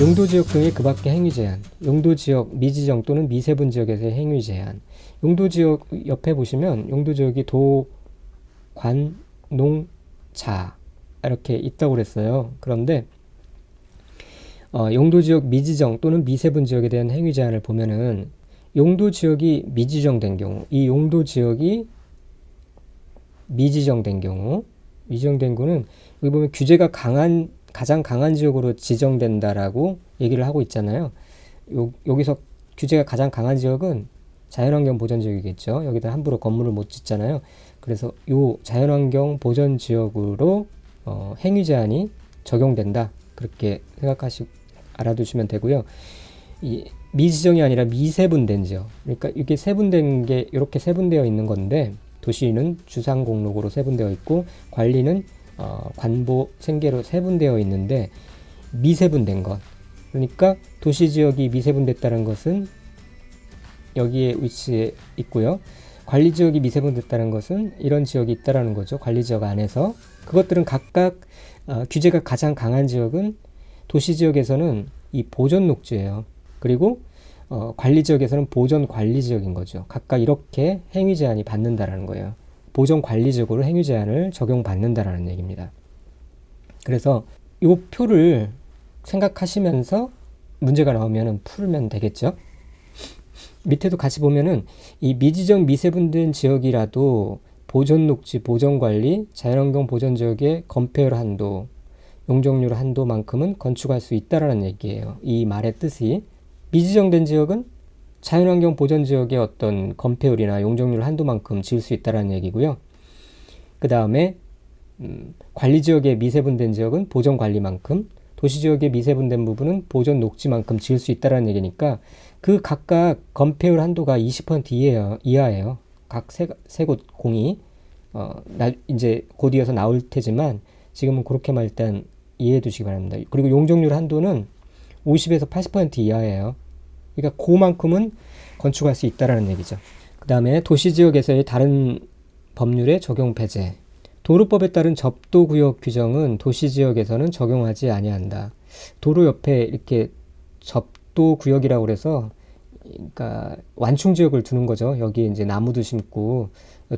용도지역 등의 그 밖의 행위 제한, 용도지역 미지정 또는 미세분 지역에서의 행위 제한. 용도지역 옆에 보시면 용도지역이 도, 관, 농, 자 이렇게 있다고 그랬어요. 그런데 용도지역 미지정 또는 미세분 지역에 대한 행위 제한을 보면은 용도지역이 미지정된 경우, 이 용도지역이 미지정된 경우는 여기 보면 규제가 가장 강한 지역으로 지정된다라고 얘기를 하고 있잖아요. 여기서 규제가 가장 강한 지역은 자연환경 보전 지역이겠죠. 여기다 함부로 건물을 못 짓잖아요. 그래서 요 자연환경 보전 지역으로 행위 제한이 적용된다. 그렇게 알아두시면 되고요. 이 미지정이 아니라 미세분된 지역. 그러니까 이게 세분된 게 이렇게 세분되어 있는 건데, 도시는 주상공록으로 세분되어 있고 관리는 관보 생계로 세분되어 있는데, 미세분된 것. 그러니까 도시지역이 미세분됐다는 것은 여기에 위치해 있고요. 관리지역이 미세분됐다는 것은 이런 지역이 있다라는 거죠. 관리지역 안에서. 그것들은 각각 규제가 가장 강한 지역은 도시지역에서는 이 보전녹지예요. 그리고 관리지역에서는 보전관리지역인 거죠. 각각 이렇게 행위 제한이 받는다라는 거예요. 보전관리지역으로 행위 제한을 적용받는다라는 얘기입니다. 그래서 이 표를 생각하시면서 문제가 나오면 풀면 되겠죠. 밑에도 같이 보면은 이 미지정 미세분된 지역이라도 보전녹지, 보전관리, 자연환경 보전지역의 건폐율 한도, 용적률 한도만큼은 건축할 수 있다라는 얘기예요. 이 말의 뜻이 미지정된 지역은 자연환경 보전지역의 어떤 건폐율이나 용적률 한도만큼 지을 수 있다라는 얘기고요. 그 다음에 관리지역의 미세분된 지역은 보전관리만큼, 도시지역의 미세분된 부분은 보전녹지만큼 지을 수 있다라는 얘기니까 그 각각 건폐율 한도가 20% 이하예요. 각 세 곳 공이 이제 곧 이어서 나올 테지만 지금은 그렇게만 일단 이해해 두시기 바랍니다. 그리고 용적률 한도는 50에서 80% 이하예요. 그러니까 그만큼은 건축할 수 있다라는 얘기죠. 그 다음에 도시지역에서의 다른 법률의 적용 배제. 도로법에 따른 접도구역 규정은 도시지역에서는 적용하지 아니한다. 도로 옆에 이렇게 접도구역이라고 그래서, 그러니까 완충지역을 두는 거죠. 여기 이제 나무도 심고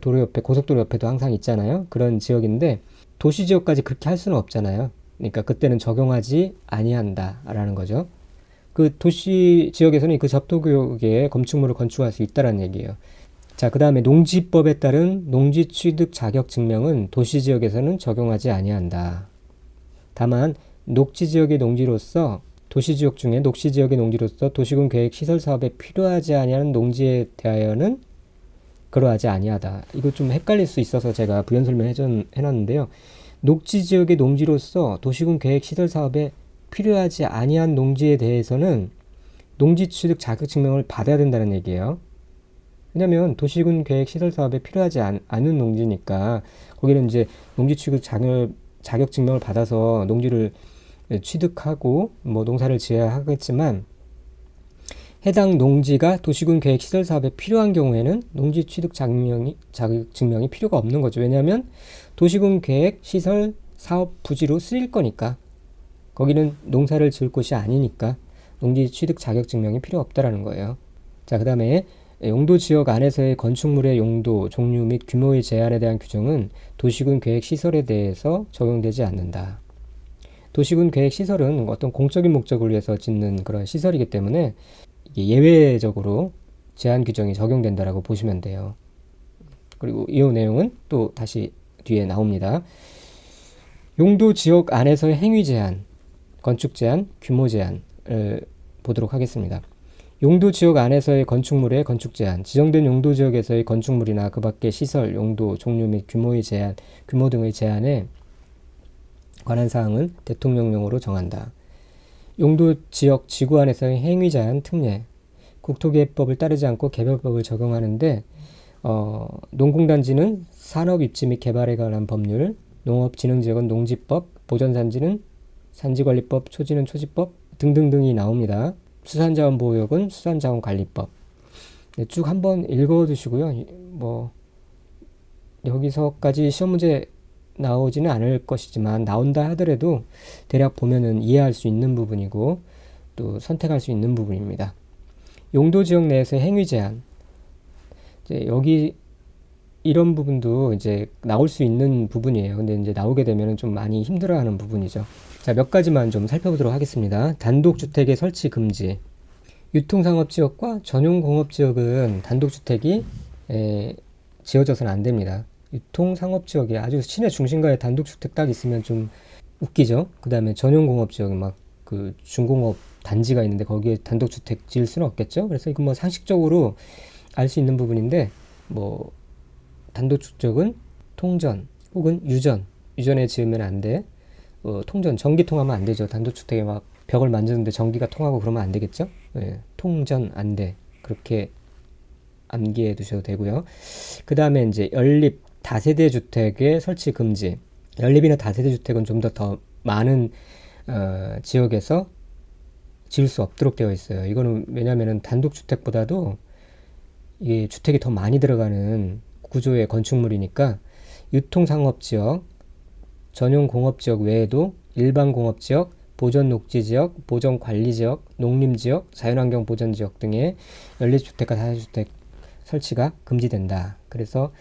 도로 옆에, 고속도로 옆에도 항상 있잖아요. 그런 지역인데 도시지역까지 그렇게 할 수는 없잖아요. 그러니까 그때는 적용하지 아니한다라는 거죠. 그 도시지역에서는 그 접도구역에 건축물을 건축할 수 있다는 얘기예요. 자, 그 다음에 농지법에 따른 농지취득 자격 증명은 도시지역에서는 적용하지 아니한다. 다만 녹지지역의 농지로서, 도시지역 중에 녹지지역의 농지로서 도시군 계획 시설 사업에 필요하지 아니하는 농지에 대하여는 그러하지 아니하다. 이거 좀 헷갈릴 수 있어서 제가 부연 설명해놨는데요. 녹지지역의 농지로서 도시군 계획 시설 사업에 필요하지 아니한 농지에 대해서는 농지 취득 자격 증명을 받아야 된다는 얘기예요. 왜냐면 도시군 계획 시설 사업에 필요하지 않은 농지니까 거기는 이제 농지 취득 자격 증명을 받아서 농지를 취득하고 뭐 농사를 지어야 하겠지만, 해당 농지가 도시군 계획 시설 사업에 필요한 경우에는 농지 취득 자격 증명이 필요가 없는 거죠. 왜냐하면 도시군 계획 시설 사업 부지로 쓰일 거니까, 거기는 농사를 지을 곳이 아니니까 농지 취득 자격 증명이 필요 없다라는 거예요. 자, 그 다음에 용도 지역 안에서의 건축물의 용도, 종류 및 규모의 제한에 대한 규정은 도시군 계획 시설에 대해서 적용되지 않는다. 도시군 계획 시설은 어떤 공적인 목적을 위해서 짓는 그런 시설이기 때문에 이게 예외적으로 제한 규정이 적용된다라고 보시면 돼요. 그리고 이 내용은 또 다시 뒤에 나옵니다. 용도 지역 안에서의 행위 제한, 건축 제한, 규모 제한을 보도록 하겠습니다. 용도 지역 안에서의 건축물의 건축 제한, 지정된 용도 지역에서의 건축물이나 그 밖의 시설, 용도, 종류 및 규모의 제한, 규모 등의 제한에 관한 사항은 대통령령으로 정한다. 용도 지역 지구 안에서의 행위 제한 특례, 국토기획법을 따르지 않고 개별법을 적용하는데, 농공단지는 산업 입지 및 개발에 관한 법률, 농업진흥지역은 농지법, 보전산지는 산지관리법, 초지는 초지법 등등등이 나옵니다. 수산자원보호역은 수산자원관리법. 네, 쭉 한번 읽어두시고요. 뭐 여기서까지 시험 문제 나오지는 않을 것이지만 나온다 하더라도 대략 보면은 이해할 수 있는 부분이고, 또 선택할 수 있는 부분입니다. 용도 지역 내에서의 행위 제한. 이제 여기 이런 부분도 이제 나올 수 있는 부분이에요. 근데 이제 나오게 되면 좀 많이 힘들어하는 부분이죠. 자, 몇 가지만 좀 살펴보도록 하겠습니다. 단독주택의 설치 금지. 유통상업지역과 전용공업지역은 단독주택이 지어져서는 안 됩니다. 유통상업지역에 아주 시내 중심가에 단독주택 딱 있으면 좀 웃기죠. 그 다음에 전용공업지역은 막 그 중공업 단지가 있는데 거기에 단독주택 지을 수는 없겠죠. 그래서 이건 뭐 상식적으로 알 수 있는 부분인데, 뭐 단독주택은 통전 혹은 유전에 지으면 안 돼. 통전, 전기 통하면 안 되죠. 단독주택에 막 벽을 만드는데 전기가 통하고 그러면 안 되겠죠. 예, 통전 안 돼. 그렇게 암기해 두셔도 되고요. 그 다음에 이제 연립 다세대 주택의 설치 금지. 연립이나 다세대 주택은 좀 더 많은 지역에서 지을 수 없도록 되어 있어요. 이거는 왜냐면은 단독주택보다도 이게 주택이 더 많이 들어가는 구조의 건축물이니까 유통상업지역, 전용공업지역 외에도 일반공업지역, 보전녹지지역, 보전관리지역, 농림지역, 자연환경보전지역 등의 연립주택과 다세대주택 설치가 금지된다. 그래서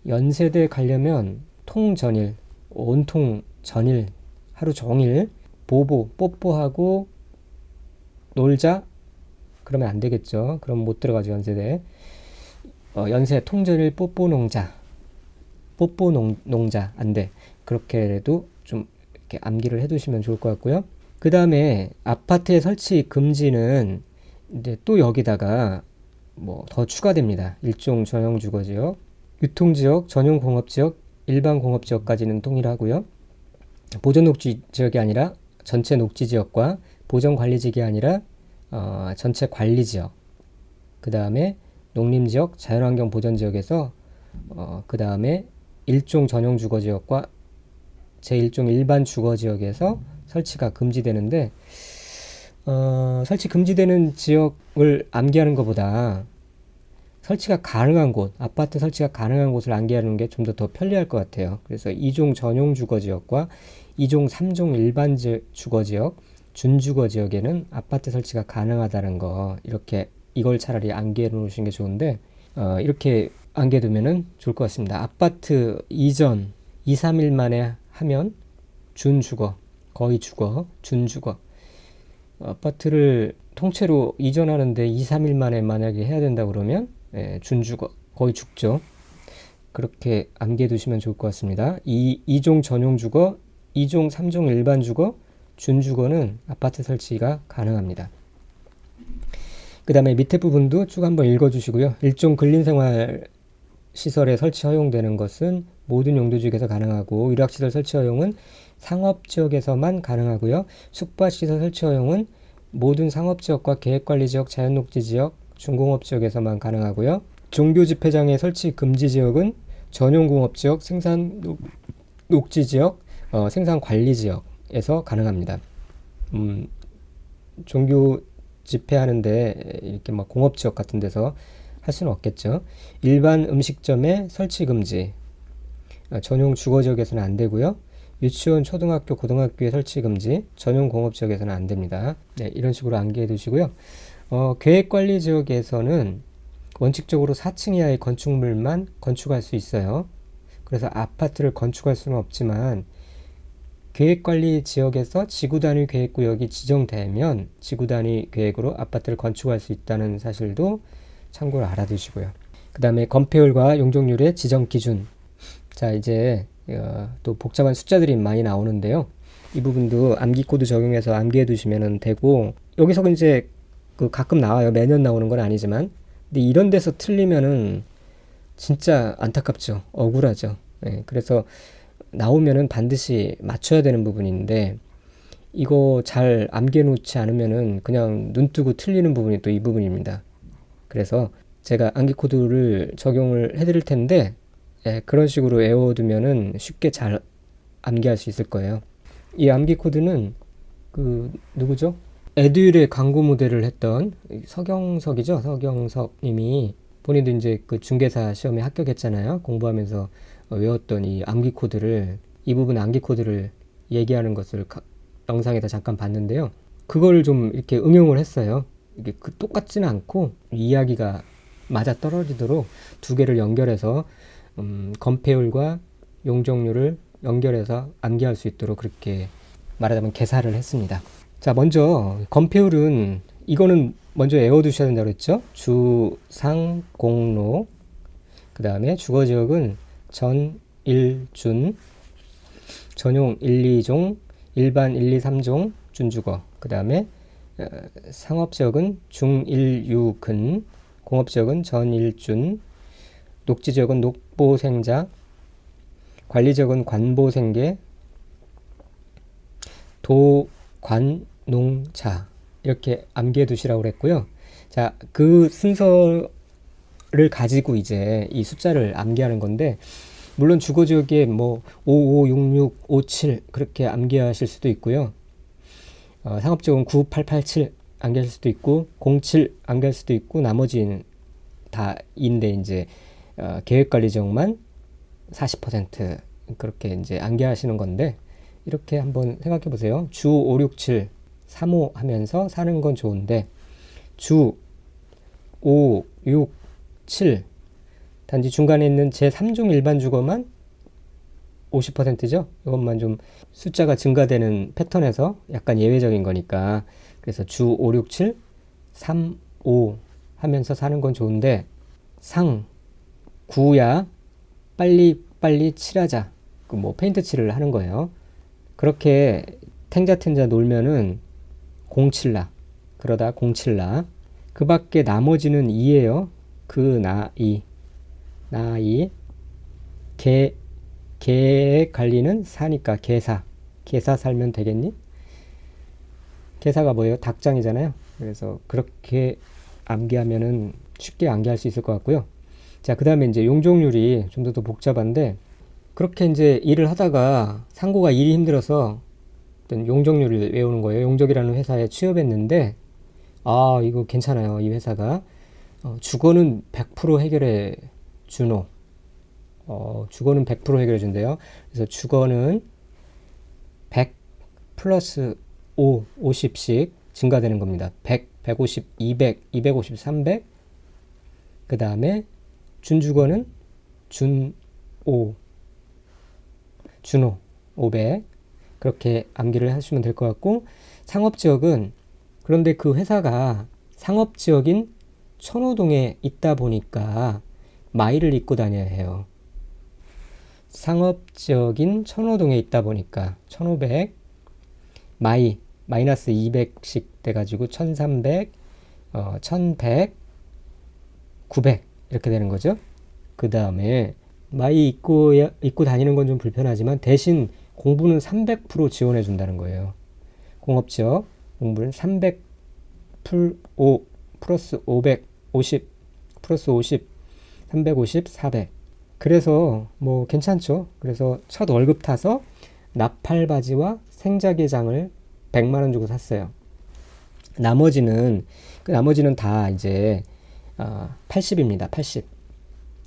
연세대 가려면 통전일, 온통 전일, 하루 종일 뽀뽀하고 놀자? 그러면 안 되겠죠. 그럼 못 들어가죠, 연세대. 연세 통전일 뽀뽀농자 안 돼. 그렇게라도 좀 이렇게 암기를 해두시면 좋을 것 같고요. 그 다음에 아파트의 설치 금지는 이제 또 여기다가 뭐 더 추가됩니다. 일종 전용 주거지역, 유통지역, 전용 공업지역, 일반 공업지역까지는 동일하고요. 보전 녹지 지역이 아니라 전체 녹지 지역과 보전 관리 지역이 아니라 전체 관리 지역. 그 다음에 농림지역, 자연환경 보전지역에서 그 다음에 일종 전용 주거지역과 제1종 일반 주거지역에서 설치가 금지되는데, 설치 금지되는 지역을 암기하는 것보다 설치가 가능한 곳, 아파트 설치가 가능한 곳을 암기하는 게 좀 더 편리할 것 같아요. 그래서 2종 전용 주거지역과 2종 3종 일반 주거지역, 준주거지역에는 아파트 설치가 가능하다는 거, 이렇게 이걸 차라리 암기해 놓으시는 게 좋은데, 이렇게 암기해 두면은 좋을 것 같습니다. 아파트 이전 2, 3일 만에 하면 준주거, 거의 주거, 준주거. 아파트를 통째로 이전하는데 2, 3일 만에 만약에 해야 된다 그러면 준주거, 거의 죽죠. 그렇게 암기해 두시면 좋을 것 같습니다. 2종 전용 주거, 2종 3종 일반 주거, 준주거는 아파트 설치가 가능합니다. 그 다음에 밑에 부분도 쭉 한번 읽어주시고요. 일종 근린생활 시설에 설치 허용되는 것은 모든 용도지역에서 가능하고, 일학시설 설치 허용은 상업지역에서만 가능하고요. 숙박시설 설치 허용은 모든 상업지역과 계획관리지역, 자연녹지지역, 중공업지역에서만 가능하고요. 종교집회장의 설치 금지지역은 전용공업지역, 생산녹지지역, 생산관리지역에서 가능합니다. 종교 집회하는데 이렇게 막 공업지역 같은 데서 할 수는 없겠죠. 일반 음식점의 설치 금지, 전용 주거지역에서는 안 되고요. 유치원, 초등학교, 고등학교의 설치 금지, 전용 공업지역에서는 안 됩니다. 네, 이런 식으로 암기해 두시고요. 계획관리지역에서는 원칙적으로 4층 이하의 건축물만 건축할 수 있어요. 그래서 아파트를 건축할 수는 없지만 계획관리 지역에서 지구단위 계획구역이 지정되면 지구단위 계획으로 아파트를 건축할 수 있다는 사실도 참고로 알아두시고요. 그 다음에 건폐율과 용적률의 지정 기준. 자, 이제 또 복잡한 숫자들이 많이 나오는데요. 이 부분도 암기 코드 적용해서 암기해 두시면 되고, 여기서 이제 가끔 나와요. 매년 나오는 건 아니지만. 근데 이런 데서 틀리면은 진짜 안타깝죠. 억울하죠. 네, 그래서 나오면은 반드시 맞춰야 되는 부분인데, 이거 잘 암기해 놓지 않으면은 그냥 눈 뜨고 틀리는 부분이 또 이 부분입니다. 그래서 제가 암기 코드를 적용을 해드릴 텐데, 그런 식으로 외워두면은 쉽게 잘 암기할 수 있을 거예요. 이 암기 코드는 누구죠? 에듀윌의 광고 모델을 했던 서경석이죠. 서경석 님이 본인도 이제 그 중개사 시험에 합격했잖아요. 공부하면서 외웠던 이 암기 코드를, 이 부분 암기 코드를 얘기하는 것을 영상에다 잠깐 봤는데요. 그걸 좀 이렇게 응용을 했어요. 이게 똑같지는 않고 이야기가 맞아 떨어지도록 두 개를 연결해서 건폐율과 용적률을 연결해서 암기할 수 있도록 그렇게 말하자면 개사를 했습니다. 자, 먼저 건폐율은 이거는 먼저 외워두셔야 된다고 그랬죠. 주, 상, 공로. 그 다음에 주거지역은 전, 일, 준, 전용 1, 2종, 일반 1, 2, 3종, 준주거. 그 다음에 상업지역은 중, 일, 유, 근, 공업지역은 전, 일, 준, 녹지지역은 녹보생자, 관리지역은 관보생계, 도, 관, 농, 자 이렇게 암기해 두시라고 그랬고요. 자, 그 순서를 가지고 이제 이 숫자를 암기하는 건데 물론 주거지역에 뭐 5566, 57 그렇게 암기하실 수도 있고요. 상업지역은 9887 암기할 수도 있고 07 암기할 수도 있고 나머지는 다인데 이제 계획관리지역만 40% 그렇게 이제 암기하시는 건데 이렇게 한번 생각해 보세요. 주 5, 6, 7, 3, 5 하면서 사는 건 좋은데 주 5, 6, 7 단지 중간에 있는 제3종 일반 주거만 50%죠. 이것만 좀 숫자가 증가되는 패턴에서 약간 예외적인 거니까 그래서 주 5, 6, 7, 3, 5 하면서 사는 건 좋은데 상, 구야 빨리 칠하자. 그 뭐 페인트 칠을 하는 거예요. 그렇게 탱자탱자 놀면은 0칠라. 그러다 0칠라. 그 밖에 나머지는 2예요. 그 나이. 계획 관리는 사니까 계사 살면 되겠니? 계사가 뭐예요? 닭장이잖아요. 그래서 그렇게 암기하면은 쉽게 암기할 수 있을 것 같고요. 자, 그 다음에 이제 용적률이 좀 더 복잡한데 그렇게 이제 일을 하다가 상고가 일이 힘들어서 어떤 용적률을 외우는 거예요. 용적이라는 회사에 취업했는데 이거 괜찮아요. 이 회사가 주거는 100% 해결해 주노. 주거는 100% 해결해 준대요. 그래서 주거는 100 플러스 5, 50씩 증가되는 겁니다. 100, 150, 200, 250, 300. 그 다음에 준주거는 준오 500. 그렇게 암기를 하시면 될 것 같고 상업지역은 그런데 그 회사가 상업지역인 천호동에 있다 보니까 마일을 입고 다녀야 해요. 상업지역인 천호동에 있다 보니까 1500 마이너스 200씩 돼가지고 1300 1100 900 이렇게 되는 거죠. 그 다음에 마이 입고 다니는 건 좀 불편하지만 대신 공부는 300% 지원해 준다는 거예요. 공업지역 공부는 300 플러스 500 50 플러스 50 350 400 그래서 뭐 괜찮죠. 그래서 첫 월급 타서 나팔바지와 생자개장을 100만원 주고 샀어요. 나머지는 다 이제 80입니다. 80.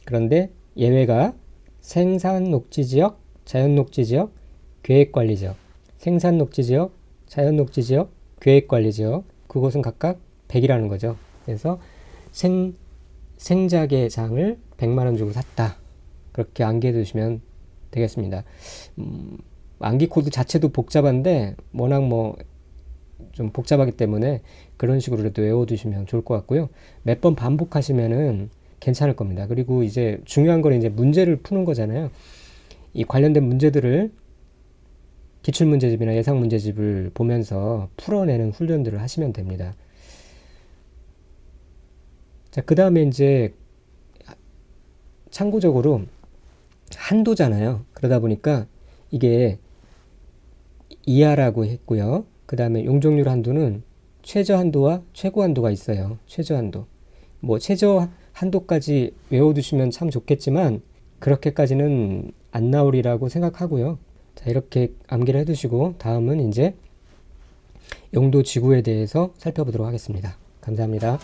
그런데 예외가 생산녹지지역, 자연녹지지역, 계획관리지역. 생산녹지지역, 자연녹지지역, 계획관리지역. 그것은 각각 100이라는 거죠. 그래서 생자개장을 100만원 주고 샀다. 그렇게 암기해 두시면 되겠습니다. 암기 코드 자체도 복잡한데 워낙 좀 복잡하기 때문에 그런 식으로라도 외워두시면 좋을 것 같고요. 몇 번 반복하시면은 괜찮을 겁니다. 그리고 이제 중요한 건 이제 문제를 푸는 거잖아요. 이 관련된 문제들을 기출문제집이나 예상문제집을 보면서 풀어내는 훈련들을 하시면 됩니다. 자, 그 다음에 이제 참고적으로 한도잖아요. 그러다 보니까 이게 이하라고 했고요. 그 다음에 용적률 한도는 최저 한도와 최고 한도가 있어요. 최저 한도. 최저 한도까지 외워두시면 참 좋겠지만 그렇게까지는 안 나오리라고 생각하고요. 자, 이렇게 암기를 해두시고 다음은 이제 용도 지구에 대해서 살펴보도록 하겠습니다. 감사합니다.